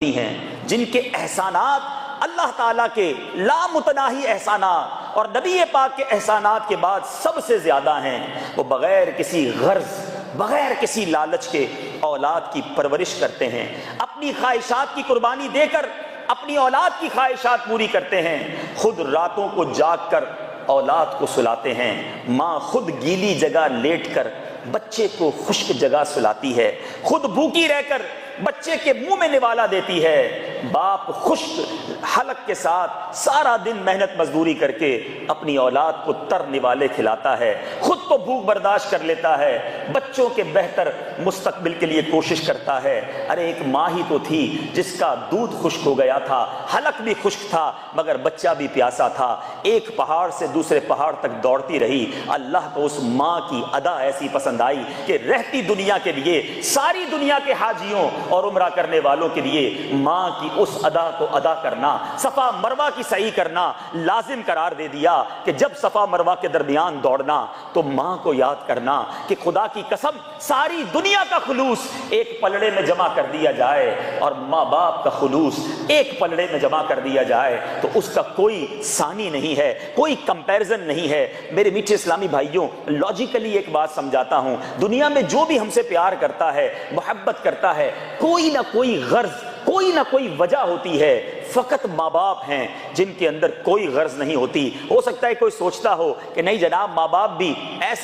ہیں جن کے احسانات اللہ تعالیٰ کے لامتناہی احسانات اور نبی پاک کے احسانات کے بعد سب سے زیادہ ہیں، وہ بغیر کسی غرض بغیر کسی لالچ کے اولاد کی پرورش کرتے ہیں، اپنی خواہشات کی قربانی دے کر اپنی اولاد کی خواہشات پوری کرتے ہیں، خود راتوں کو جاگ کر اولاد کو سلاتے ہیں، ماں خود گیلی جگہ لیٹ کر بچے کو خشک جگہ سلاتی ہے، خود بھوکی رہ کر بچے کے منہ میں نوالا دیتی ہے، باپ خشک حلق کے ساتھ سارا دن محنت مزدوری کر کے اپنی اولاد کو تر نوالے کھلاتا ہے، خود تو بھوک برداشت کر لیتا ہے، بچوں کے بہتر مستقبل کے لیے کوشش کرتا ہے۔ ارے ایک ماں ہی تو تھی جس کا دودھ خشک ہو گیا تھا، حلق بھی خشک تھا مگر بچہ بھی پیاسا تھا، ایک پہاڑ سے دوسرے پہاڑ تک دوڑتی رہی۔ اللہ کو اس ماں کی ادا ایسی پسند آئی کہ رہتی دنیا کے لیے، ساری دنیا کے حاجیوں اور عمرہ کرنے والوں کے لیے ماں کی اس ادا کو ادا کرنا، صفا مروہ کی سعی کرنا لازم قرار دے دیا کہ جب صفا مروہ کے درمیان دوڑنا تو ماں کو یاد کرنا کہ خدا کی قسم ساری دنیا کا خلوص ایک پلڑے میں جمع کر دیا جائے اور ماں باپ کا خلوص ایک پلڑے میں جمع کر دیا جائے تو اس کا کوئی ثانی نہیں ہے، کوئی کمپیرزن نہیں ہے۔ میرے میٹھے اسلامی بھائیوں، لاجیکلی ایک بات سمجھاتا ہوں، دنیا میں جو بھی ہم سے پیار کرتا ہے، محبت کرتا ہے، کوئی نہ کوئی غرض، کوئی نہ کوئی وجہ ہوتی ہے۔ فقط ماں باپ ہیں جن کے اندر کوئی غرض نہیں ہوتی۔ ہو سکتا ہے کوئی سوچتا ہو کہ نہیں جناب، ماں باپ بھی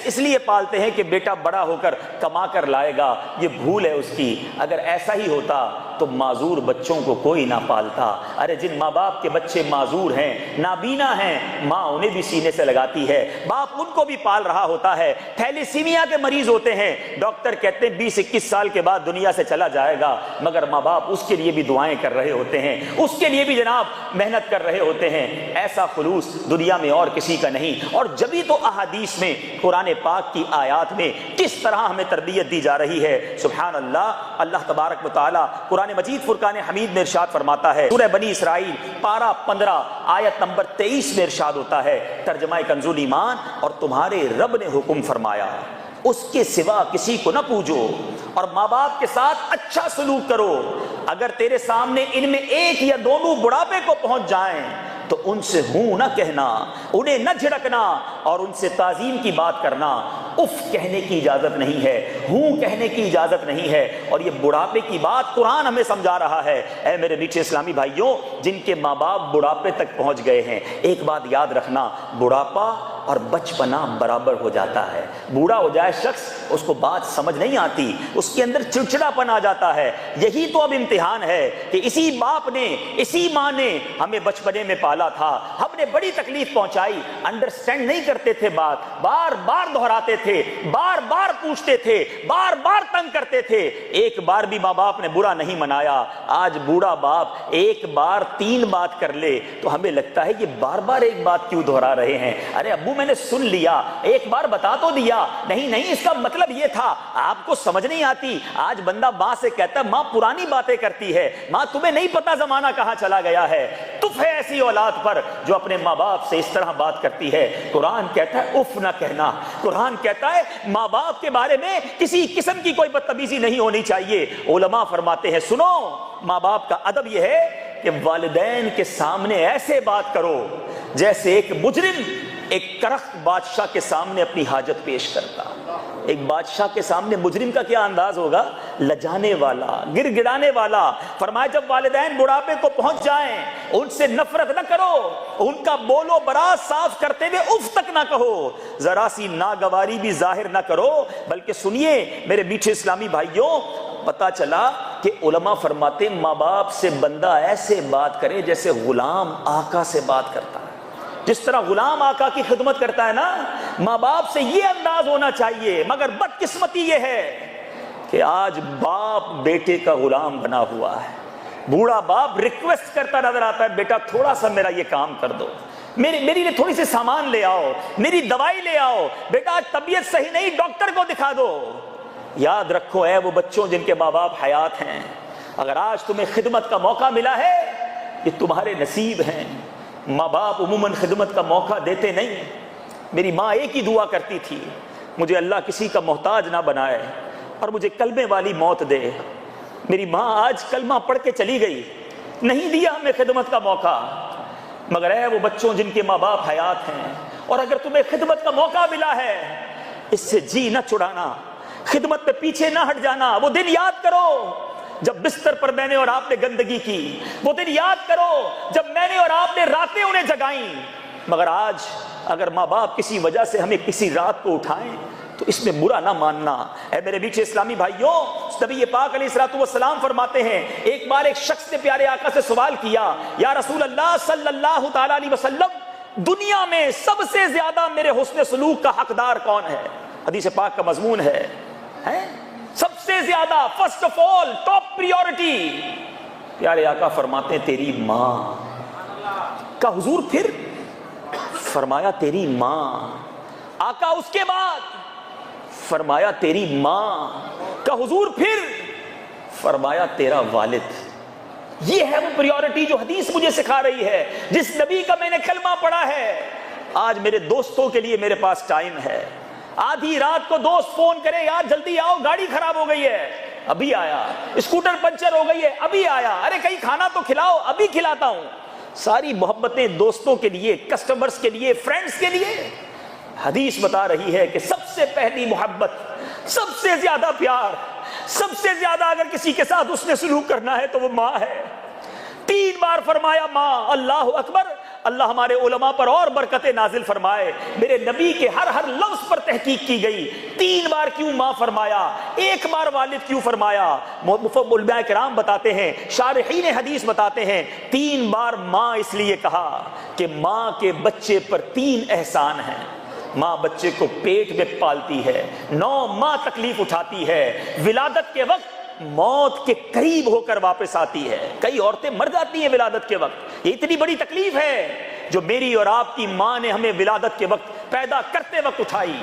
اس لیے پالتے ہیں کہ بیٹا بڑا ہو کر کما کر لائے گا، یہ بھول ہے اس کی۔ اگر ایسا ہی ہوتا تو معذور بچوں کو کوئی نہ پالتا۔ ارے جن ماں باپ کے بچے معذور ہیں، نابینا ہیں، ماں انہیں بھی سینے سے لگاتی ہے، باپ ان کو بھی پال رہا ہوتا ہے۔ تھیلیسیمیا کے مریض ہوتے ہیں، ڈاکٹر کہتے ہیں 20-21 سال کے بعد دنیا سے چلا جائے گا، مگر ماں باپ اس کے لیے بھی دعائیں کر رہے ہوتے ہیں، اس کے لیے بھی جناب محنت کر رہے ہوتے ہیں۔ ایسا خلوص دنیا میں اور کسی کا نہیں۔ اور جبھی تو احادیث میں، قرآن پاک کی آیات میں کس طرح ہمیں تربیت دی جا رہی ہے۔ سبحان اللہ، اللہ تبارک و تعالی قرآن مجید فرقان حمید میں ارشاد فرماتا ہے، سورہ بنی اسرائیل پارہ 15 آیت نمبر 23 میں ارشاد ہوتا ہے، ترجمہ کنز ایمان، اور تمہارے رب نے حکم فرمایا اس کے سوا کسی کو نہ پوجو اور ماں باپ کے ساتھ اچھا سلوک کرو، اگر تیرے سامنے ان میں ایک یا دونوں بڑھاپے کو پہنچ جائیں تو ان سے ہوں نہ کہنا، انہیں نہ جھڑکنا اور ان سے تعظیم کی بات کرنا۔ اف کہنے کی اجازت نہیں ہے، ہوں کہنے کی اجازت نہیں ہے۔ اور یہ بڑھاپے کی بات قرآن ہمیں سمجھا رہا ہے۔ اے میرے میٹھے اسلامی بھائیوں، جن کے ماں باپ بڑھاپے تک پہنچ گئے ہیں، ایک بات یاد رکھنا، بڑھاپا اور بچپنا برابر ہو جاتا ہے۔ بوڑھا ہو جائے شخص، اس کو بات سمجھ نہیں آتی، اس کے اندر چڑچڑا پن آ جاتا ہے۔ یہی تو اب امتحان ہے کہ اسی باپ نے، اسی ماں نے ہمیں بچپنے میں پالا تھا، ہم نے بڑی تکلیف پہنچائی، انڈرسٹینڈ نہیں کرتے تھے، بات بار بار دہراتے تھے، بار بار پوچھتے تھے، بار بار تنگ کرتے تھے، ایک بار بھی ماں باپ نے برا نہیں منایا۔ آج بوڑھا باپ ایک بار 3 بات کر لے تو ہمیں لگتا ہے یہ بار بار ایک بات کیوں دہرا رہے ہیں؟ ارے ابو میں نے سن لیا، ایک بار بتا تو دیا، نہیں اس کا مطلب یہ تھا، آپ کو سمجھ نہیں آتی۔ آج بندہ ماں سے کہتا ہے ماں پرانی باتیں کرتی ہے، ماں تمہیں نہیں پتا زمانہ کہاں چلا گیا ہے۔ تف ہے ایسی اولاد پر جو اپنے ماں باپ سے اس طرح بات کرتی ہے۔ قرآن کہتا ہے اف نہ کہنا، قرآن کہتا ہے ماں باپ کے بارے میں کسی قسم کی کوئی بدتمیزی نہیں ہونی چاہیے۔ علماء فرماتے ہیں سنو، ماں باپ کا ادب یہ ہے کہ والدین کے سامنے ایسے بات کرو جیسے ایک مجرم ایک کرخت بادشاہ کے سامنے اپنی حاجت پیش کرتا۔ ایک بادشاہ کے سامنے مجرم کا کیا انداز ہوگا؟ لجانے والا، گر گڑانے والا۔ فرمایا جب والدین بڑھاپے کو پہنچ جائیں ان سے نفرت نہ کرو، ان کا بولو براز صاف کرتے ہوئے اف تک نہ کہو، ذرا سی ناگواری بھی ظاہر نہ کرو، بلکہ سنیے میرے میٹھے اسلامی بھائیوں، پتا چلا کہ علماء فرماتے ماں باپ سے بندہ ایسے بات کرے جیسے غلام آقا سے بات کرتا ہے۔ جس طرح غلام آقا کی خدمت کرتا ہے نا، ماں باپ سے یہ انداز ہونا چاہیے۔ مگر بدقسمتی یہ ہے کہ آج باپ بیٹے کا غلام بنا ہوا ہے۔ بوڑھا باپ ریکویسٹ کرتا نظر آتا ہے، بیٹا تھوڑا سا میرا یہ کام کر دو، میری لیے تھوڑی سی سامان لے آؤ، میری دوائی لے آؤ، بیٹا آج طبیعت صحیح نہیں، ڈاکٹر کو دکھا دو۔ یاد رکھو اے وہ بچوں جن کے ماں باپ حیات ہیں، اگر آج تمہیں خدمت کا موقع ملا ہے یہ تمہارے نصیب ہیں۔ ماں باپ عموماً خدمت کا موقع دیتے نہیں۔ میری ماں ایک ہی دعا کرتی تھی، مجھے اللہ کسی کا محتاج نہ بنائے اور مجھے کلمے والی موت دے۔ میری ماں آج کلمہ پڑھ کے چلی گئی، نہیں دیا ہمیں خدمت کا موقع، مگر اے وہ بچوں جن کے ماں باپ حیات ہیں، اور اگر تمہیں خدمت کا موقع ملا ہے اس سے جی نہ چھڑانا، خدمت پہ پیچھے نہ ہٹ جانا۔ وہ دن یاد کرو جب بستر پر میں نے اور آپ نے گندگی کی، وہ دن یاد کرو جب میں نے اور آپ نے راتیں انہیں جگائیں، مگر آج اگر ماں باپ کسی وجہ سے ہمیں کسی رات کو اٹھائیں تو اس میں برا نہ ماننا۔ اے میرے میٹھے اسلامی بھائیوں، نبی پاک علیہ الصلوۃ والسلام فرماتے ہیں، ایک بار ایک شخص نے پیارے آقا سے سوال کیا، یا رسول اللہ صلی اللہ تعالی علیہ وسلم، دنیا میں سب سے زیادہ میرے حسن سلوک کا حقدار کون ہے؟ حدیث پاک کا مضمون ہے سب سے زیادہ، first of all, top priority. پیارے آقا فرماتے ہیں تیری ماں کا۔ حضور پھر فرمایا تیری ماں۔ آقا اس کے بعد فرمایا تیری ماں کا۔ حضور پھر فرمایا تیرا والد۔ یہ ہے وہ پریورٹی جو حدیث مجھے سکھا رہی ہے، جس نبی کا میں نے کلمہ پڑھا ہے۔ آج میرے دوستوں کے لیے میرے پاس ٹائم ہے، آدھی رات کو دوست فون کرے، یار جلدی آؤ گاڑی خراب ہو گئی ہے، ابھی آیا، اسکوٹر پنچر ہو گئی ہے، ابھی آیا، ارے کہیں کھانا تو کھلاؤ، ابھی کھلاتا ہوں۔ ساری محبتیں دوستوں کے لیے، کسٹمرز کے لیے، فرینڈز کے لیے۔ حدیث بتا رہی ہے کہ سب سے پہلی محبت، سب سے زیادہ پیار، سب سے زیادہ اگر کسی کے ساتھ اس نے سلوک کرنا ہے تو وہ ماں ہے۔ 3 بار فرمایا ماں۔ اللہ اکبر۔ اللہ ہمارے علماء پر اور برکتیں نازل فرمائے۔ میرے نبی کے ہر لفظ پر تحقیق کی گئی۔ 3 بار کیوں ماں فرمایا، 1 بار والد کیوں فرمایا؟ علماء کرام بتاتے ہیں، شارحین حدیث بتاتے ہیں، 3 بار ماں اس لیے کہا کہ ماں کے بچے پر 3 احسان ہیں۔ ماں بچے کو پیٹ میں پالتی ہے، 9 ماہ تکلیف اٹھاتی ہے، ولادت کے وقت موت کے قریب ہو کر واپس آتی ہے۔ کئی عورتیں مر جاتی ہیں ولادت کے وقت۔ یہ اتنی بڑی تکلیف ہے جو میری اور آپ کی ماں نے ہمیں ولادت کے وقت، پیدا کرتے وقت اٹھائی۔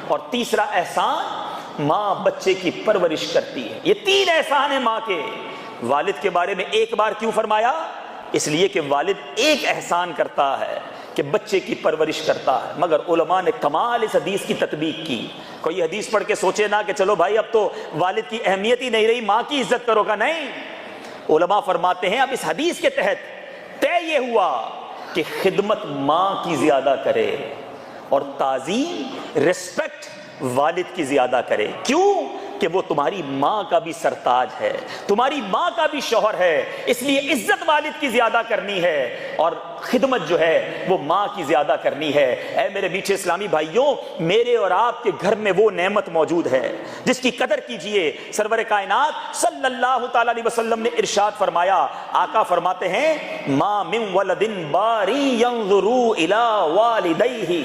اور تیسرا احسان، ماں بچے کی پرورش کرتی ہے۔ یہ 3 احسان ہیں ماں کے۔ والد کے بارے میں 1 بار کیوں فرمایا؟ اس لیے کہ والد ایک احسان کرتا ہے کہ بچے کی پرورش کرتا ہے، مگر علماء نے کمال اس حدیث کی تطبیق کی۔ کوئی حدیث پڑھ کے سوچے نہ کہ چلو بھائی اب تو والد کی اہمیت ہی نہیں رہی، ماں کی عزت کرو گا، نہیں۔ علماء فرماتے ہیں اب اس حدیث کے تحت طے یہ ہوا کہ خدمت ماں کی زیادہ کرے اور تعظیم، ریسپیکٹ والد کی زیادہ کرے۔ کیوں؟ کہ وہ تمہاری ماں کا بھی سرتاج ہے، تمہاری ماں کا بھی شوہر ہے، اس لیے عزت والد کی زیادہ کرنی ہے اور خدمت جو ہے وہ ماں کی زیادہ کرنی ہے۔ اے میرے میٹھے اسلامی بھائیوں، میرے اور آپ کے گھر میں وہ نعمت موجود ہے جس کی قدر کیجئے۔ سرور کائنات صلی اللہ تعالی علیہ وسلم نے ارشاد فرمایا، آقا فرماتے ہیں، ما من ولد باری ينظر الى والديه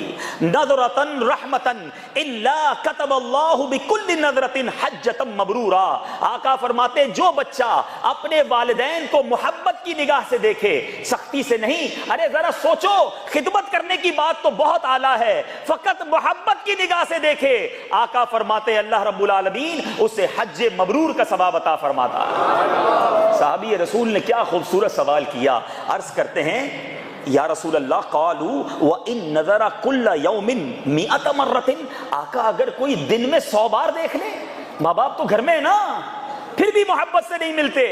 نظرة رحمة الا كتب الله بكل نظرة حجۃ مبرورا۔ آقا فرماتے جو بچہ اپنے والدین کو محبت کی نگاح سے دیکھے، سختی سے نہیں، ارے ذرا سوچو، خدمت کرنے کی بات تو بہت اعلیٰ ہے، فقط محبت کی نگاہ سے دیکھے، آقا فرماتے اللہ رب العالمین اسے حج مبرور کا ثواب عطا فرماتا ہے۔ صحابی رسول نے کیا خوبصورت سوال کیا، عرض کرتے ہیں یا رسول اللہ، قالوا وَإِن نَظَرَ كُلَّ يَوْمٍ 100 مرة، آقا اگر کوئی دن میں 100 بار دیکھ لے، ماں باپ تو گھر میں ہے نا، پھر بھی محبت سے نہیں ملتے،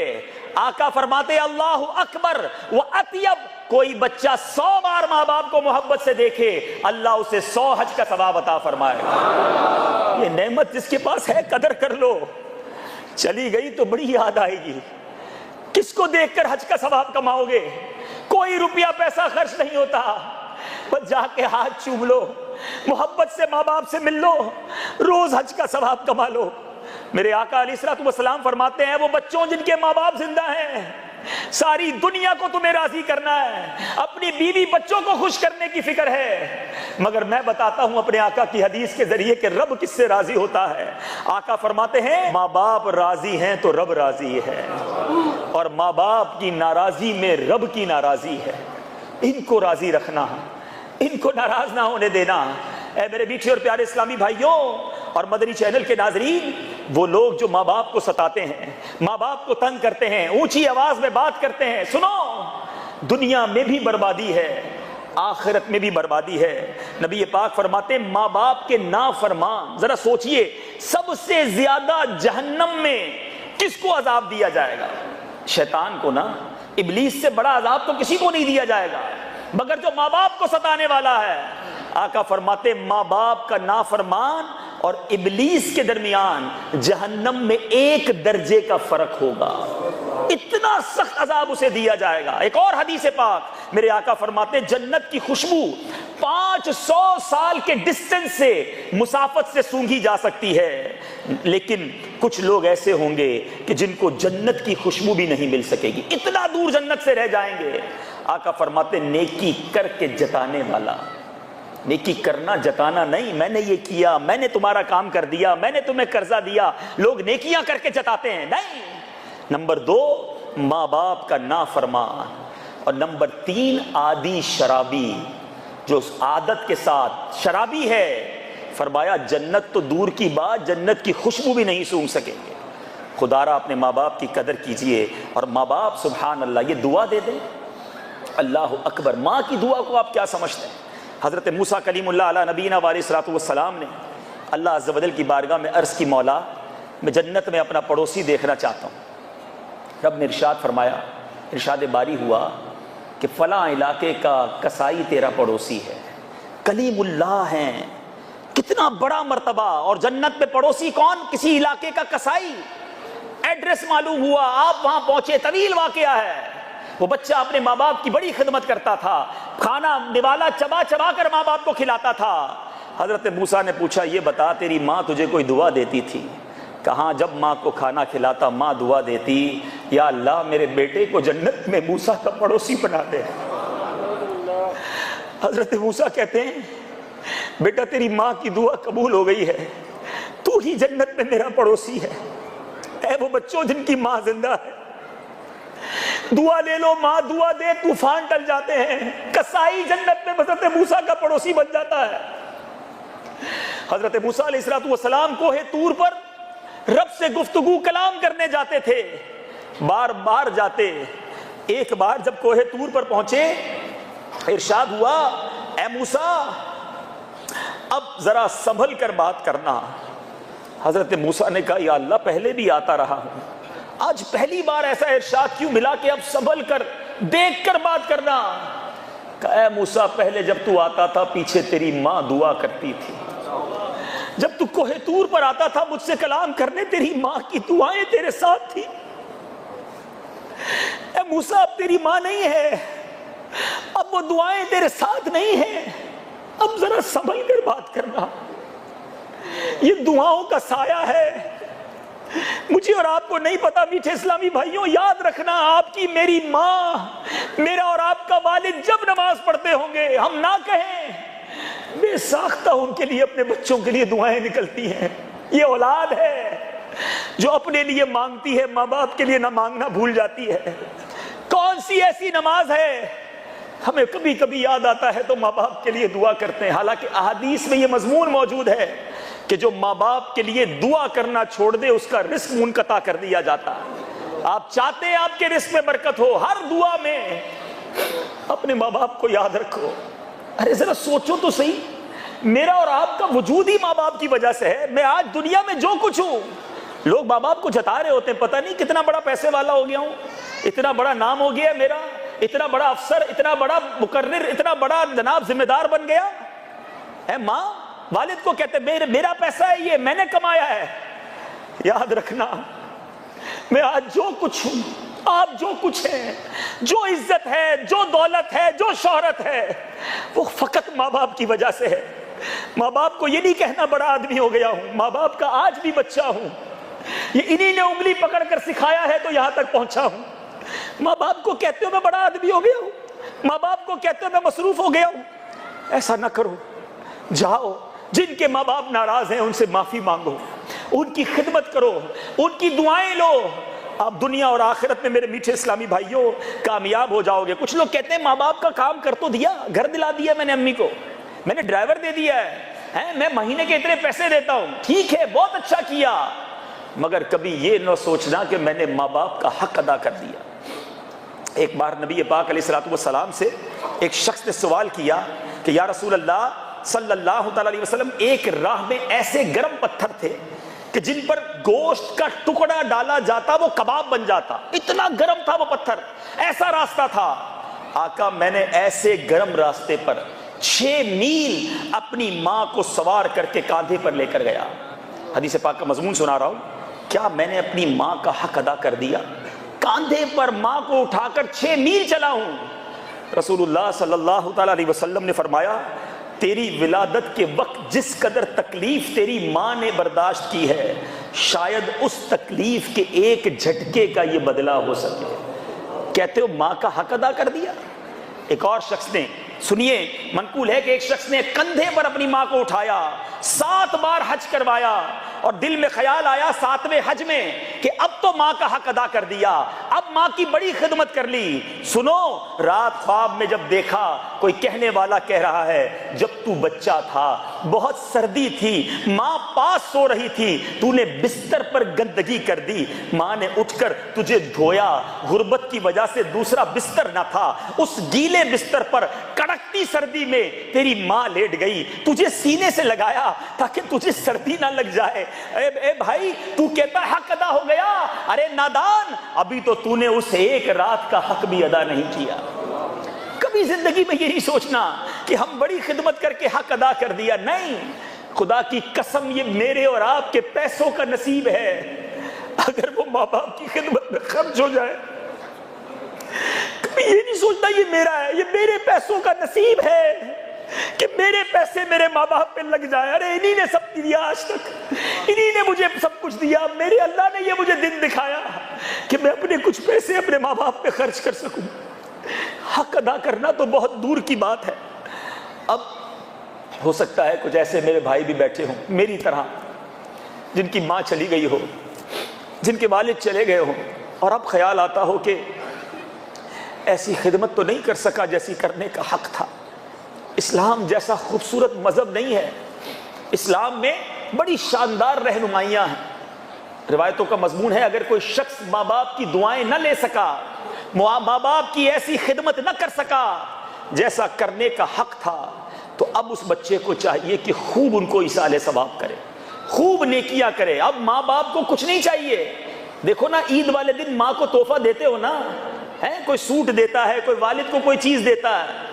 آقا فرماتے اللہ اکبر وَأَطْيَبْ، کوئی بچہ 100 بار ماں باپ کو محبت سے دیکھے، اللہ اسے 100 حج کا ثواب عطا فرمائے گا۔ یہ نعمت جس کے پاس ہے قدر کر لو، چلی گئی تو بڑی یاد آئے گی۔ کس کو دیکھ کر حج کا ثواب کماؤ گے؟ کوئی روپیہ پیسہ خرچ نہیں ہوتا، بس جا کے ہاتھ چوم لو، محبت سے ماں باپ سے مل لو، روز حج کا ثواب کما لو۔ میرے آقا علیہ الصلوۃ والسلام فرماتے ہیں، وہ بچوں جن کے ماں باپ زندہ ہیں، ساری دنیا کو تمہیں راضی کرنا ہے، اپنی بیوی بچوں کو خوش کرنے کی فکر ہے، مگر میں بتاتا ہوں اپنے آقا کی حدیث کے ذریعے کہ رب کس سے راضی ہوتا ہے۔ آقا فرماتے ہیں ماں باپ راضی ہیں تو رب راضی ہے، اور ماں باپ کی ناراضی میں رب کی ناراضی ہے۔ ان کو راضی رکھنا، ان کو ناراض نہ ہونے دینا۔ اے میرے میٹھے اور پیارے اسلامی بھائیوں اور مدنی چینل کے ناظرین، وہ لوگ جو ماں باپ کو ستاتے ہیں، ماں باپ کو تنگ کرتے ہیں، اونچی آواز میں بات کرتے ہیں، سنو، دنیا میں بھی بربادی ہے، آخرت میں بھی بربادی ہے۔ نبی پاک فرماتے ہیں ماں باپ کے نافرمان، ذرا سوچئے، سب سے زیادہ جہنم میں کس کو عذاب دیا جائے گا؟ شیطان کو نا، ابلیس سے بڑا عذاب تو کسی کو نہیں دیا جائے گا مگر جو ماں باپ کو ستانے والا ہے۔ آقا فرماتے ماں باپ کا نافرمان اور ابلیس کے درمیان جہنم میں 1 درجے کا فرق ہوگا، اتنا سخت عذاب اسے دیا جائے گا۔ ایک اور حدیث پاک میرے آقا فرماتے جنت کی خوشبو 500 سال کے ڈسٹنس سے، مسافت سے سونگھی جا سکتی ہے، لیکن کچھ لوگ ایسے ہوں گے کہ جن کو جنت کی خوشبو بھی نہیں مل سکے گی، اتنا دور جنت سے رہ جائیں گے۔ آقا فرماتے نیکی کر کے جتانے والا، نیکی کرنا جتانا نہیں، میں نے یہ کیا، میں نے تمہارا کام کر دیا، میں نے تمہیں قرضہ دیا، لوگ نیکیاں کر کے جتاتے ہیں، نہیں۔ نمبر 2 ماں باپ کا نافرمان، اور نمبر 3 عادی شرابی، جو اس عادت کے ساتھ شرابی ہے، فرمایا جنت تو دور کی بات، جنت کی خوشبو بھی نہیں سونگھ سکیں گے۔ خدا را اپنے ماں باپ کی قدر کیجئے، اور ماں باپ سبحان اللہ یہ دعا دے دیں، اللہ اکبر۔ ماں کی دعا کو آپ کیا سمجھتے ہیں؟ حضرت موسیٰ کلیم اللہ علیہ نبینا علیہ الصلوۃ والسلام نے اللہ عز و جل کی بارگاہ میں عرض کی، مولا میں جنت میں اپنا پڑوسی دیکھنا چاہتا ہوں۔ رب نے ارشاد فرمایا، ارشاد باری ہوا کہ فلاں علاقے کا کسائی تیرا پڑوسی ہے، کلیم اللہ ہیں، کتنا بڑا مرتبہ، اور جنت میں پڑوسی کون؟ کسی علاقے کا کسائی۔ ایڈریس معلوم ہوا، آپ وہاں پہنچے، طویل واقعہ ہے۔ وہ بچہ اپنے ماں باپ کی بڑی خدمت کرتا تھا، کھانا نوالا چبا چبا کر ماں باپ کو کھلاتا تھا۔ حضرت موسیٰ نے پوچھا یہ بتا تیری ماں تجھے کوئی دعا دیتی تھی؟ کہاں جب ماں کو کھانا کھلاتا ماں دعا دیتی، یا اللہ میرے بیٹے کو جنت میں موسیٰ کا پڑوسی بنا دے۔ حضرت موسیٰ کہتے ہیں بیٹا تیری ماں کی دعا قبول ہو گئی ہے، تو ہی جنت میں میرا پڑوسی ہے۔ اے وہ بچوں جن کی ماں زندہ ہے، دعا لے لو، ماں دعا دے، طوفان ٹل جاتے ہیں۔ کسائی جنت میں حضرت موسیٰ کا پڑوسی بن جاتا ہے۔ حضرت موسیٰ علیہ السلام کوہ طور پر رب سے گفتگو کلام کرنے جاتے تھے، بار بار جاتے۔ ایک بار جب کوہ طور پر پہنچے، ارشاد ہوا اے موسیٰ اب ذرا سنبھل کر بات کرنا۔ حضرت موسیٰ نے کہا یا اللہ پہلے بھی آتا رہا ہوں، آج پہلی بار ایسا ارشاد کیوں ملا کہ اب سنبھل کر دیکھ کر بات کرنا؟ کہا اے موسیٰ پہلے جب تو آتا تھا پیچھے تیری ماں دعا کرتی تھی، جب تو کوہ طور پر آتا تھا مجھ سے کلام کرنے تیری ماں کی دعائیں تیرے ساتھ تھی۔ اے موسیٰ اب تیری ماں نہیں ہے، اب وہ دعائیں تیرے ساتھ نہیں ہیں، اب ذرا سنبھل کر بات کرنا، یہ دعاؤں کا سایہ ہے۔ مجھے اور آپ کو نہیں پتا میٹھے اسلامی بھائیوں، یاد رکھنا آپ کی میری ماں، میرا اور آپ کا والد جب نماز پڑھتے ہوں گے ہم نہ کہیں بے ساختہ ان کے لیے اپنے بچوں کے لیے دعائیں نکلتی ہیں۔ یہ اولاد ہے جو اپنے لیے مانگتی ہے، ماں باپ کے لیے نہ مانگنا بھول جاتی ہے۔ کون سی ایسی نماز ہے ہمیں کبھی کبھی یاد آتا ہے تو ماں باپ کے لیے دعا کرتے ہیں، حالانکہ احادیث میں یہ مضمون موجود ہے کہ جو ماں باپ کے لیے دعا کرنا چھوڑ دے اس کا رزق منقطع کر دیا جاتا ہے۔ آپ چاہتے ہیں آپ کے رزق میں برکت ہو، ہر دعا میں اپنے ماں باپ کو یاد رکھو۔ ارے ذرا سوچو تو صحیح، میرا اور آپ کا وجود ہی ماں باپ کی وجہ سے ہے۔ میں آج دنیا میں جو کچھ ہوں، لوگ ماں باپ کو جتا رہے ہوتے ہیں، پتہ نہیں کتنا بڑا پیسے والا ہو گیا ہوں، اتنا بڑا نام ہو گیا میرا، اتنا بڑا افسر، اتنا بڑا مقرر، اتنا بڑا جناب ذمہ دار بن گیا۔ اے ماں والد کو کہتے میرا پیسہ ہے، یہ میں نے کمایا ہے۔ یاد رکھنا میں آج جو کچھ ہوں، آپ جو کچھ ہیں، جو عزت ہے، جو دولت ہے، جو شہرت ہے، وہ فقط ماں باپ کی وجہ سے ہے۔ ماں باپ کو یہ نہیں کہنا بڑا آدمی ہو گیا ہوں، ماں باپ کا آج بھی بچہ ہوں، یہ انہی نے انگلی پکڑ کر سکھایا ہے تو یہاں تک پہنچا ہوں۔ ماں باپ کو کہتے ہو میں بڑا آدمی ہو گیا ہوں، ماں باپ کو کہتے ہو میں مصروف ہو گیا ہوں۔ ایسا نہ کرو، جاؤ جن کے ماں باپ ناراض ہیں ان سے معافی مانگو، ان کی خدمت کرو، ان کی دعائیں لو، آپ دنیا اور آخرت میں میرے میٹھے اسلامی بھائیوں کامیاب ہو جاؤ گے۔ کچھ لوگ کہتے ہیں ماں باپ کا کام کر تو دیا، گھر دلا دیا میں نے امی کو، میں نے ڈرائیور دے دیا ہے، میں مہینے کے اتنے پیسے دیتا ہوں، ٹھیک ہے بہت اچھا کیا، مگر کبھی یہ نہ سوچنا کہ میں نے ماں باپ کا حق ادا کر دیا۔ ایک بار نبی پاک علیہ الصلوۃ والسلام سے ایک شخص نے سوال کیا کہ یا رسول اللہ صلی اللہ تعالی علیہ وسلم، ایک راہ میں ایسے گرم پتھر تھے کہ جن پر گوشت کا ٹکڑا ڈالا جاتا وہ کباب بن جاتا، اتنا گرم تھا وہ پتھر، ایسا راستہ تھا۔ آقا میں نے ایسے گرم راستے پر 6 میل اپنی ماں کو سوار کر کے کاندھے پر لے کر گیا۔ حدیث پاک کا مضمون سنا رہا ہوں، کیا میں نے اپنی ماں کا حق ادا کر دیا؟ کاندھے پر ماں کو اٹھا کر 6 میل چلا ہوں۔ رسول اللہ صلی اللہ تعالی علیہ وسلم نے فرمایا تیری ولادت کے وقت جس قدر تکلیف تیری ماں نے برداشت کی ہے، شاید اس تکلیف کے ایک جھٹکے کا یہ بدلہ ہو سکے۔ کہتے ہو ماں کا حق ادا کر دیا؟ ایک اور شخص نے، سنیے منقول ہے کہ ایک شخص نے کندھے پر اپنی ماں کو اٹھایا، 7 بار حج کروایا، اور دل میں خیال آیا 7ویں حج میں کہ اب تو ماں کا حق ادا کر دیا، اب ماں کی بڑی خدمت کر لی۔ سنو، رات خواب میں جب دیکھا کوئی کہنے والا کہہ رہا ہے جب تو بچہ تھا بہت سردی تھی، ماں پاس سو رہی تھی، تو نے بستر پر گندگی کر دی، ماں نے اٹھ کر تجھے دھویا، غربت کی وجہ سے دوسرا بستر نہ تھا، اس گیلے بستر پر کڑکتی سردی میں تیری ماں لیٹ گئی، تجھے سینے سے لگایا تاکہ تجھے سردی نہ لگ جائے۔ اے بھائی، تو کہتا حق ادا ہو گیا؟ ارے نادان، ابھی تو نے اس ایک رات کا حق بھی ادا نہیں کیا۔ کبھی زندگی میں یہ نہیں سوچنا کہ ہم بڑی خدمت کر کے حق ادا کر دیا، نہیں، خدا کی قسم یہ میرے اور آپ کے پیسوں کا نصیب ہے۔ اگر وہ ماں باپ کی خدمت میں خرچ ہو جائے، کبھی یہ نہیں سوچتا یہ میرا ہے، یہ میرے پیسوں کا نصیب ہے کہ میرے پیسے میرے ماں باپ پہ لگ جائے۔ ارے انہی نے سب دیا آج تک، انہی نے مجھے سب کچھ دیا، میرے اللہ نے یہ مجھے دن دکھایا کہ میں اپنے کچھ پیسے اپنے ماں باپ پہ خرچ کر سکوں۔ حق ادا کرنا تو بہت دور کی بات ہے۔ اب ہو سکتا ہے کچھ ایسے میرے بھائی بھی بیٹھے ہوں میری طرح، جن کی ماں چلی گئی ہو، جن کے والد چلے گئے ہوں، اور اب خیال آتا ہو کہ ایسی خدمت تو نہیں کر سکا جیسی کرنے کا حق تھا۔ اسلام جیسا خوبصورت مذہب نہیں ہے، اسلام میں بڑی شاندار رہنمائیاں ہیں۔ روایتوں کا مضمون ہے اگر کوئی شخص ماں باپ کی دعائیں نہ لے سکا، ماں باپ کی ایسی خدمت نہ کر سکا جیسا کرنے کا حق تھا، تو اب اس بچے کو چاہیے کہ خوب ان کو ایصال ثواب کرے، خوب نیکیاں کرے۔ اب ماں باپ کو کچھ نہیں چاہیے۔ دیکھو نا، عید والے دن ماں کو تحفہ دیتے ہو نا، کوئی سوٹ دیتا ہے، کوئی والد کو کوئی چیز دیتا ہے۔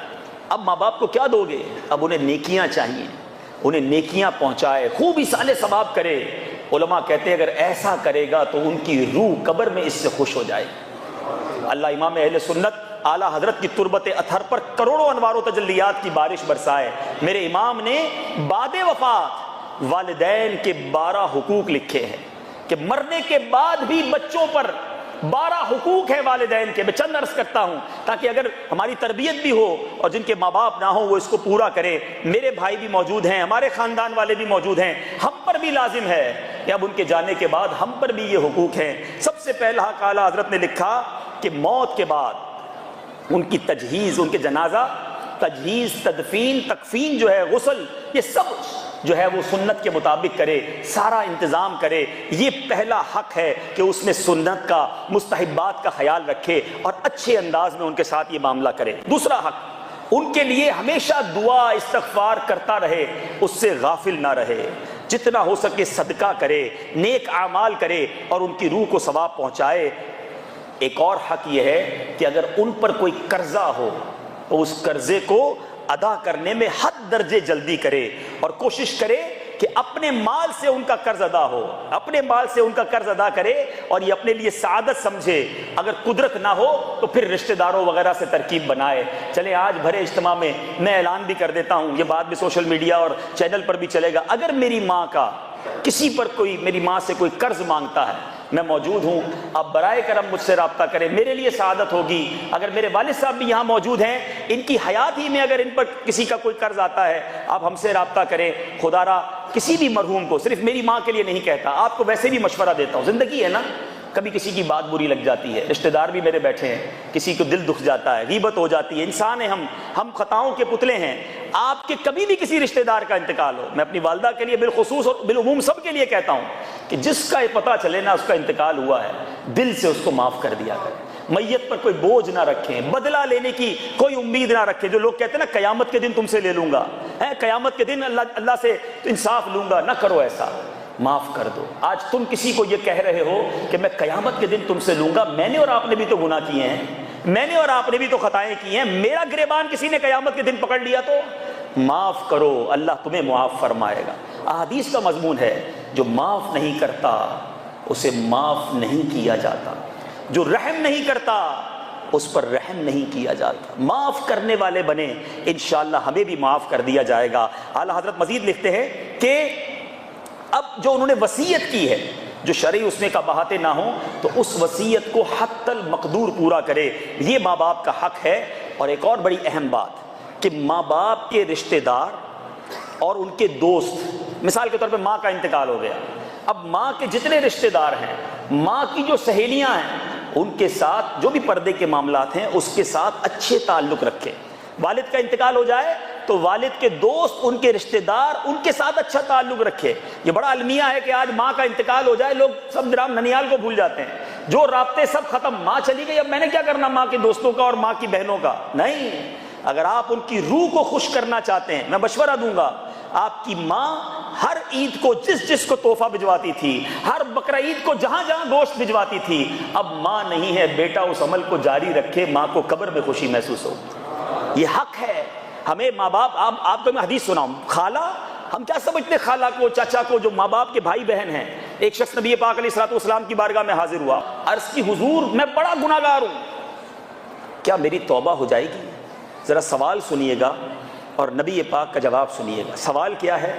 اب ماں باپ کو کیا دو گے؟ اب انہیں نیکیاں چاہیے، انہیں نیکیاں پہنچائے، خوب ایصال ثواب کرے۔ علماء کہتے ہیں اگر ایسا کرے گا تو ان کی روح قبر میں اس سے خوش ہو جائے گی۔ اللہ امام اہل سنت اعلیٰ حضرت کی تربت اطہر پر کروڑوں انوار و تجلیات کی بارش برسائے۔ میرے امام نے بعد وفات والدین کے 12 حقوق لکھے ہیں کہ مرنے کے بعد بھی بچوں پر 12 حقوق ہیں والدین کے۔ میں چند عرض کرتا ہوں تاکہ اگر ہماری تربیت بھی ہو اور جن کے ماں باپ نہ ہوں وہ اس کو پورا کرے۔ میرے بھائی بھی موجود ہیں، ہمارے خاندان والے بھی موجود ہیں، ہم پر بھی لازم ہے کہ اب ان کے جانے کے بعد ہم پر بھی یہ حقوق ہیں۔ سب سے پہلا حق اعلیٰ حضرت نے لکھا کہ موت کے بعد ان کی تجہیز، ان کے جنازہ تجہیز، تدفین، تکفین جو ہے، غسل، یہ سب جو ہے وہ سنت کے مطابق کرے، سارا انتظام کرے۔ یہ پہلا حق ہے کہ اس میں سنت کا، مستحبات کا خیال رکھے اور اچھے انداز میں ان کے ساتھ یہ معاملہ کرے۔ دوسرا حق، ان کے لیے ہمیشہ دعا استغفار کرتا رہے، اس سے غافل نہ رہے، جتنا ہو سکے صدقہ کرے، نیک اعمال کرے اور ان کی روح کو ثواب پہنچائے۔ ایک اور حق یہ ہے کہ اگر ان پر کوئی قرضہ ہو تو اس قرضے کو ادا کرنے میں حد درجے جلدی کرے اور کوشش کرے کہ اپنے مال سے ان کا قرض ادا ہو، اپنے مال سے ان کا قرض ادا کرے اور یہ اپنے لیے سعادت سمجھے۔ اگر قدرت نہ ہو تو پھر رشتہ داروں وغیرہ سے ترکیب بنائے۔ چلے آج بھرے اجتماع میں میں اعلان بھی کر دیتا ہوں، یہ بعد میں سوشل میڈیا اور چینل پر بھی چلے گا، اگر میری ماں کا کسی پر کوئی، میری ماں سے کوئی قرض مانگتا ہے، میں موجود ہوں، آپ برائے کرم مجھ سے رابطہ کریں، میرے لیے سعادت ہوگی۔ اگر میرے والد صاحب بھی یہاں موجود ہیں، ان کی حیات ہی میں اگر ان پر کسی کا کوئی قرض آتا ہے، آپ ہم سے رابطہ کریں۔ خدا را کسی بھی مرحوم کو، صرف میری ماں کے لیے نہیں کہتا، آپ کو ویسے بھی مشورہ دیتا ہوں، زندگی ہے نا، کبھی کسی کی بات بری لگ جاتی ہے، رشتہ دار بھی میرے بیٹھے ہیں، کسی کو دل دکھ جاتا ہے، غیبت ہو جاتی ہے، انسان ہیں ہم خطاؤں کے پتلے ہیں۔ آپ کے کبھی بھی کسی رشتہ دار کا انتقال ہو، میں اپنی والدہ کے لیے بالخصوص اور بالعموم سب کے لیے کہتا ہوں کہ جس کا یہ پتہ چلے نا اس کا انتقال ہوا ہے، دل سے اس کو معاف کر دیا کریں، میت پر کوئی بوجھ نہ رکھیں، بدلہ لینے کی کوئی امید نہ رکھیں۔ جو لوگ کہتے ہیں نا قیامت کے دن تم سے لے لوں گا، قیامت کے دن اللہ سے انصاف لوں گا، نہ کرو ایسا۔ معاف کر دو. آج تم کسی کو یہ کہہ رہے ہو کہ میں قیامت کے دن تم سے لوں گا، میں نے اور آپ نے بھی تو گناہ کیے ہیں، میں نے اور آپ نے بھی تو خطائیں کی ہیں، میرا گریبان کسی نے قیامت کے دن پکڑ لیا تو معاف کرو، اللہ تمہیں معاف فرمائے گا. احادیث کا مضمون ہے جو معاف نہیں کرتا اسے معاف نہیں کیا جاتا، جو رحم نہیں کرتا اس پر رحم نہیں کیا جاتا. معاف کرنے والے بنے، انشاءاللہ ہمیں بھی معاف کر دیا جائے گا. اعلیٰ حضرت مزید لکھتے ہیں کہ اب جو انہوں نے وصیت کی ہے، جو شرعی اس میں قباحتیں نہ ہوں تو اس وصیت کو حتی المقدور پورا کرے، یہ ماں باپ کا حق ہے. اور ایک اور بڑی اہم بات کہ ماں باپ کے رشتہ دار اور ان کے دوست، مثال کے طور پہ ماں کا انتقال ہو گیا، اب ماں کے جتنے رشتہ دار ہیں، ماں کی جو سہیلیاں ہیں، ان کے ساتھ جو بھی پردے کے معاملات ہیں اس کے ساتھ اچھے تعلق رکھے. والد کا انتقال ہو جائے تو والد کے دوست، ان کے رشتہ دار، ان کے ساتھ اچھا تعلق رکھے. یہ بڑا المیہ ہے کہ آج ماں کا انتقال ہو جائے لوگ سب رام ننیال کو بھول جاتے ہیں، جو رابطے سب ختم، ماں چلی گئی اب میں نے کیا کرنا ماں کے دوستوں کا اور ماں کی بہنوں کا. نہیں، اگر آپ ان کی روح کو خوش کرنا چاہتے ہیں، میں مشورہ دوں گا، آپ کی ماں ہر عید کو جس کو تحفہ بھجواتی تھی، ہر بقرہ عید کو جہاں گوشت بھجواتی تھی، اب ماں نہیں ہے، بیٹا اس عمل کو جاری رکھے، ماں کو قبر میں خوشی محسوس ہو. یہ حق ہے ہمیں. ماں باپ، آپ کو میں حدیث سناؤں، خالہ، ہم کیا سمجھتے خالہ کو، چاچا کو، جو ماں باپ کے بھائی بہن ہیں. ایک شخص نبی پاک علیہ الصلوۃ والسلام کی بارگاہ میں حاضر ہوا، عرض کی حضور میں بڑا گناہ گار ہوں، کیا میری توبہ ہو جائے گی؟ ذرا سوال سنیے گا اور نبی پاک کا جواب سنیے گا. سوال کیا ہے؟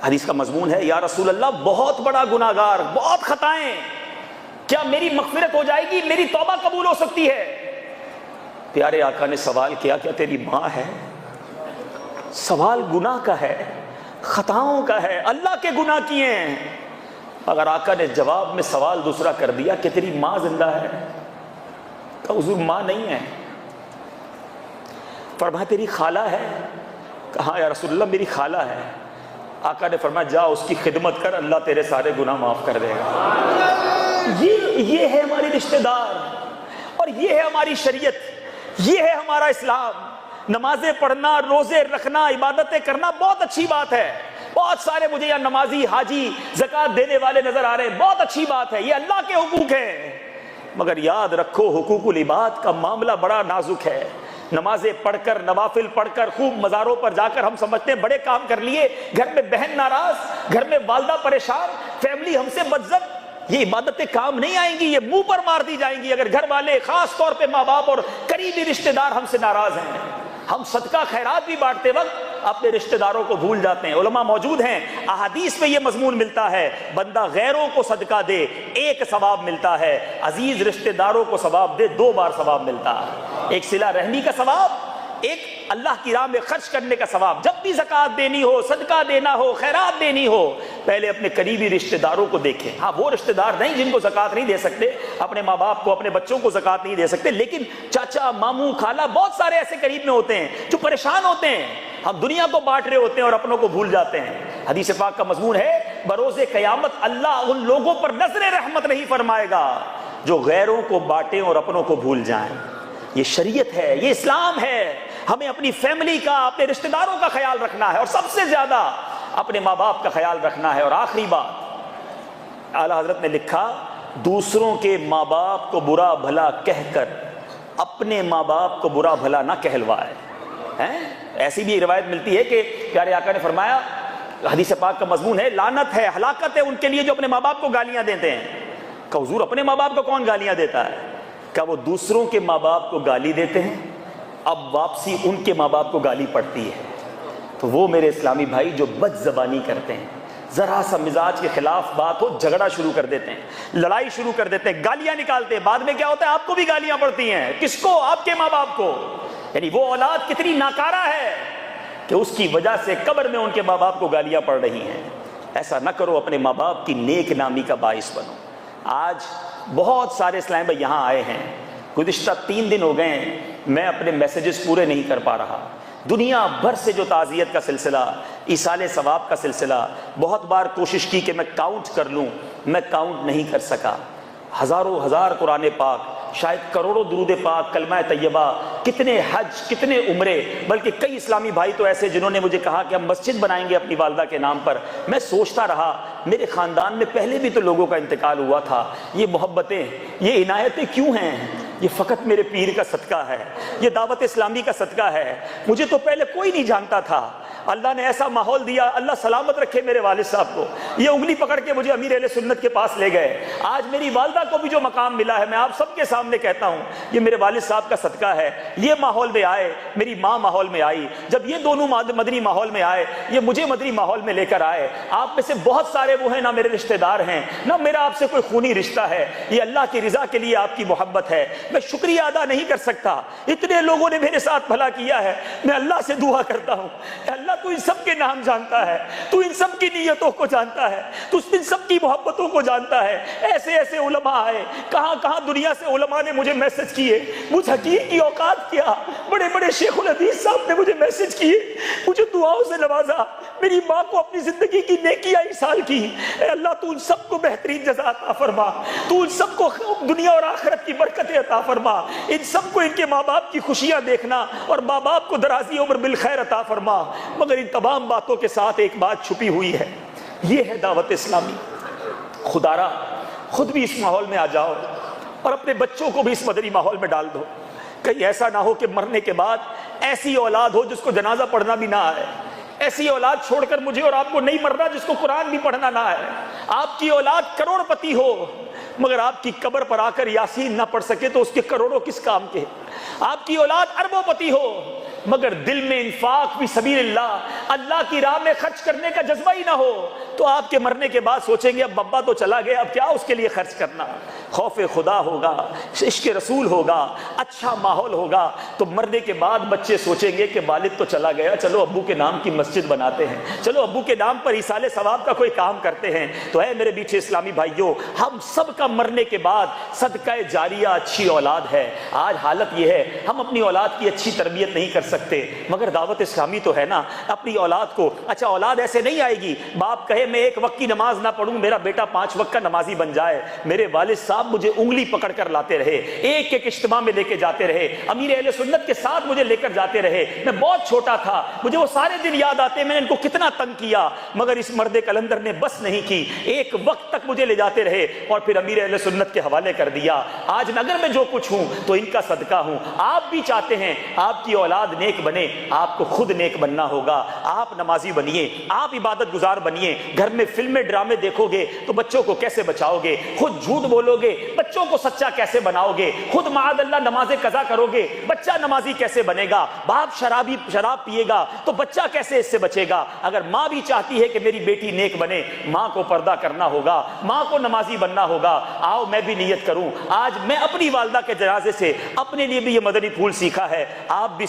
حدیث کا مضمون ہے، یا رسول اللہ بہت بڑا گناہ گار، بہت خطائیں، کیا میری مغفرت ہو جائے گی، میری توبہ قبول ہو سکتی ہے؟ پیارے آقا نے سوال کیا، کیا تیری ماں ہے؟ سوال گناہ کا ہے، خطاؤں کا ہے، اللہ کے گناہ کیے ہیں. اگر آقا نے جواب میں سوال دوسرا کر دیا کہ تیری ماں زندہ ہے، کہا حضور ماں نہیں ہے. فرمایا تیری خالہ ہے؟ کہا یا رسول اللہ میری خالہ ہے. آقا نے فرمایا جا اس کی خدمت کر، اللہ تیرے سارے گناہ معاف کر دے گا. یہ ہے ہماری رشتہ دار، اور یہ ہے ہماری شریعت، یہ ہے ہمارا اسلام. نمازیں پڑھنا، روزے رکھنا، عبادتیں کرنا بہت اچھی بات ہے. بہت سارے مجھے یا نمازی، حاجی، زکوٰۃ دینے والے نظر آ رہے ہیں، بہت اچھی بات ہے، یہ اللہ کے حقوق ہیں. مگر یاد رکھو حقوق العباد کا معاملہ بڑا نازک ہے. نمازیں پڑھ کر، نوافل پڑھ کر، خوب مزاروں پر جا کر ہم سمجھتے ہیں بڑے کام کر لیے، گھر میں بہن ناراض، گھر میں والدہ پریشان، فیملی ہم سے بدظن، یہ عبادتیں کام نہیں آئیں گی، یہ منہ پر مار دی جائیں گی اگر گھر والے، خاص طور پہ ماں باپ اور قریبی رشتہ دار ہم سے ناراض ہیں. ہم صدقہ خیرات بھی بانٹتے وقت اپنے رشتہ داروں کو بھول جاتے ہیں. علماء موجود ہیں، احادیث میں یہ مضمون ملتا ہے، بندہ غیروں کو صدقہ دے 1 ثواب ملتا ہے، عزیز رشتہ داروں کو ثواب دے 2 بار ثواب ملتا ہے. ایک صلہ رحمی کا ثواب، ایک اللہ کی راہ میں خرچ کرنے کا ثواب. جب بھی زکوٰۃ دینی ہو، صدقہ دینا ہو، خیرات دینی ہو، پہلے اپنے قریبی رشتہ داروں کو دیکھیں. ہاں وہ رشتہ دار نہیں جن کو زکوٰۃ نہیں دے سکتے، اپنے ماں باپ کو، اپنے بچوں کو زکوٰۃ نہیں دے سکتے، لیکن چاچا، ماموں، خالہ، بہت سارے ایسے قریب میں ہوتے ہیں جو پریشان ہوتے ہیں. ہم دنیا کو بانٹ رہے ہوتے ہیں اور اپنوں کو بھول جاتے ہیں. حدیث پاک کا مضمون ہے، بروز قیامت اللہ ان لوگوں پر نظر رحمت نہیں فرمائے گا جو غیروں کو بانٹیں اور اپنوں کو بھول جائیں. یہ شریعت ہے، یہ اسلام ہے. ہمیں اپنی فیملی کا، اپنے رشتہ داروں کا خیال رکھنا ہے، اور سب سے زیادہ اپنے ماں باپ کا خیال رکھنا ہے. اور آخری بات، اعلیٰ حضرت نے لکھا، دوسروں کے ماں باپ کو برا بھلا کہہ کر اپنے ماں باپ کو برا بھلا نہ کہلوائے. ایسی بھی روایت ملتی ہے کہ پیارے آقا نے فرمایا، حدیث پاک کا مضمون ہے، لعنت ہے، ہلاکت ہے ان کے لیے جو اپنے ماں باپ کو گالیاں دیتے ہیں. کہ حضور اپنے ماں باپ کو کون گالیاں دیتا ہے؟ کہ وہ دوسروں کے ماں باپ کو گالی دیتے ہیں، اب واپسی ان کے ماں باپ کو گالی پڑتی ہے. تو وہ میرے اسلامی بھائی جو بد زبانی کرتے ہیں، ذرا سا مزاج کے خلاف بات ہو جھگڑا شروع کر دیتے ہیں، لڑائی شروع کر دیتے ہیں، گالیاں نکالتے ہیں، بعد میں کیا ہوتا ہے آپ کو بھی گالیاں پڑتی ہیں. کس کو؟ آپ کے ماں باپ کو. یعنی وہ اولاد کتنی ناکارہ ہے کہ اس کی وجہ سے قبر میں ان کے ماں باپ کو گالیاں پڑ رہی ہیں. ایسا نہ کرو، اپنے ماں باپ کی نیک نامی کا باعث بنو. آج بہت سارے اسلام بھائی یہاں آئے ہیں، گزشتہ 3 دن ہو گئے ہیں، میں اپنے میسیجز پورے نہیں کر پا رہا. دنیا بھر سے جو تعزیت کا سلسلہ، ایصال ثواب کا سلسلہ، بہت بار کوشش کی کہ میں کاؤنٹ کر لوں، میں کاؤنٹ نہیں کر سکا. ہزاروں ہزار قرآن پاک، شاید کروڑوں درود پاک، کلمہ طیبہ کتنے حج، کتنے عمرے، بلکہ کئی اسلامی بھائی تو ایسے جنہوں نے مجھے کہا کہ ہم مسجد بنائیں گے اپنی والدہ کے نام پر۔ میں سوچتا رہا میرے خاندان میں پہلے بھی تو لوگوں کا انتقال ہوا تھا، یہ محبتیں، یہ عنایتیں کیوں ہیں؟ یہ فقط میرے پیر کا صدقہ ہے، یہ دعوت اسلامی کا صدقہ ہے۔ مجھے تو پہلے کوئی نہیں جانتا تھا، اللہ نے ایسا ماحول دیا، اللہ سلامت رکھے میرے والد صاحب کو، یہ انگلی پکڑ کے مجھے امیر اہل سنت کے پاس لے گئے۔ آج میری والدہ کو بھی جو مقام ملا ہے، میں آپ سب کے سامنے کہتا ہوں یہ میرے والد صاحب کا صدقہ ہے۔ یہ ماحول میں آئے، میری ماں ماحول میں آئی، جب یہ دونوں مدنی ماحول میں آئے، یہ مجھے مدنی ماحول میں لے کر آئے۔ آپ میں سے بہت سارے وہ ہیں نہ میرے رشتہ دار ہیں، نہ میرا آپ سے کوئی خونی رشتہ ہے، یہ اللہ کی رضا کے لیے آپ کی محبت ہے۔ میں شکریہ ادا نہیں کر سکتا، اتنے لوگوں نے میرے ساتھ بھلا کیا ہے۔ میں اللہ سے دعا کرتا ہوں کہ اللہ تو ان سب کے نام جانتا ہے، تو ان سب کی نیتوں کو جانتا ہے، تو ان سب کی محبتوں کو جانتا ہے۔ ایسے ایسے علماء آئے، کہاں کہاں دنیا سے علماء نے مجھے میسج کیے، مجھ حقیر کی اوقات کیا، بڑے بڑے شیخ الحدیث صاحب نے مجھے میسج کیے، مجھے دعاؤں سے نوازا، میری ماں کو اپنی زندگی کی نیکیاں ایصال کی۔ اے اللہ تو ان سب کو بہترین جزا عطا فرما، تو ان سب کو دنیا اور آخرت کی برکتیں عطا فرما، ان سب کو ان کے ماں باپ کی خوشیاں دیکھنا اور ماں باپ کو درازی عمر بالخیر عطا فرما۔ مگر ان تمام باتوں کے ساتھ ایک بات چھپی ہوئی ہے، یہ ہے دعوت اسلامی۔ خدا را خود بھی اس ماحول میں آ جاؤ اور اپنے بچوں کو بھی اس مدنی ماحول میں ڈال دو، کہیں ایسا نہ ہو کہ مرنے کے بعد ایسی اولاد ہو جس کو جنازہ پڑھنا بھی نہ آئے، ایسی اولاد چھوڑ کر مجھے اور آپ کو نہیں مرنا جس کو قرآن بھی پڑھنا نہ آئے۔ آپ کی اولاد کروڑ پتی ہو مگر آپ کی قبر پر آ کر یاسین نہ پڑھ سکے تو اس کے کروڑوں کس کام کے؟ آپ کی اولاد اربوں پتی ہو مگر دل میں انفاق فی سبیل اللہ کی راہ میں خرچ کرنے کا جذبہ ہی نہ ہو تو آپ کے مرنے کے بعد سوچیں گے اب بابا تو چلا گیا، اب کیا اس کے لیے خرچ کرنا۔ خوف خدا ہوگا، عشق رسول ہوگا، اچھا ماحول ہوگا تو مرنے کے بعد بچے سوچیں گے کہ والد تو چلا گیا، چلو ابو کے نام کی مسجد بناتے ہیں، چلو ابو کے نام پر ایصال ثواب کا کوئی کام کرتے ہیں۔ تو اے میرے میٹھے اسلامی بھائیوں، ہم سب کا مرنے کے بعد صدقہ جاریہ اچھی اولاد ہے۔ آج حالت یہ ہے ہم اپنی اولاد کی اچھی تربیت نہیں کر سکتے، مگر دعوت اسلامی تو ہے نا اپنی اولاد کو۔ اچھا اولاد ایسے نہیں آئے گی باپ کہے میں ایک وقت کی نماز نہ پڑھوں میرا بیٹا 5 وقت کا نمازی بن جائے۔ میرے والد صاحب مجھے انگلی پکڑ کر لاتے رہے، ایک ایک اجتماع میں لے کے جاتے رہے، امیر اہل سنت کے ساتھ مجھے لے کر جاتے رہے۔ میں بہت چھوٹا تھا، مجھے وہ سارے دن یاد آتے، میں نے ان کو کتنا تنگ کیا، مگر اس مرد کلندر نے بس نہیں کی، ایک وقت تک مجھے لے جاتے رہے اور پھر امیر اہل سنت کے حوالے کر دیا۔ آج اگر میں جو کچھ ہوں تو ان کا صدقہ ہوں۔ آپ بھی چاہتے ہیں آپ کی اولاد نیک بنے، آپ کو خود نیک بننا ہوگا۔ آپ نمازی بنیے، آپ عبادت گزار بنیے۔ گھر میں فلمیں ڈرامے دیکھو گے تو بچوں کو کیسے بچاؤ گے؟ خود جھوٹ بولو گے بچوں کو سچا کیسے بناؤ گے؟ خود معاذ اللہ نماز قضا کرو گے بچہ نمازی کیسے بنے گا؟ باپ شراب پیے گا تو بچہ کیسے اس سے بچے گا؟ اگر ماں بھی چاہتی ہے کہ میری بیٹی نیک بنے، ماں کو پردہ کرنا ہوگا، ماں کو نمازی بننا ہوگا۔ آؤ میں بھی نیت کروں، آج میں اپنی والدہ کے جنازے سے اپنے لیے بھی یہ مدنی پھول سیکھا ہے، آپ بھی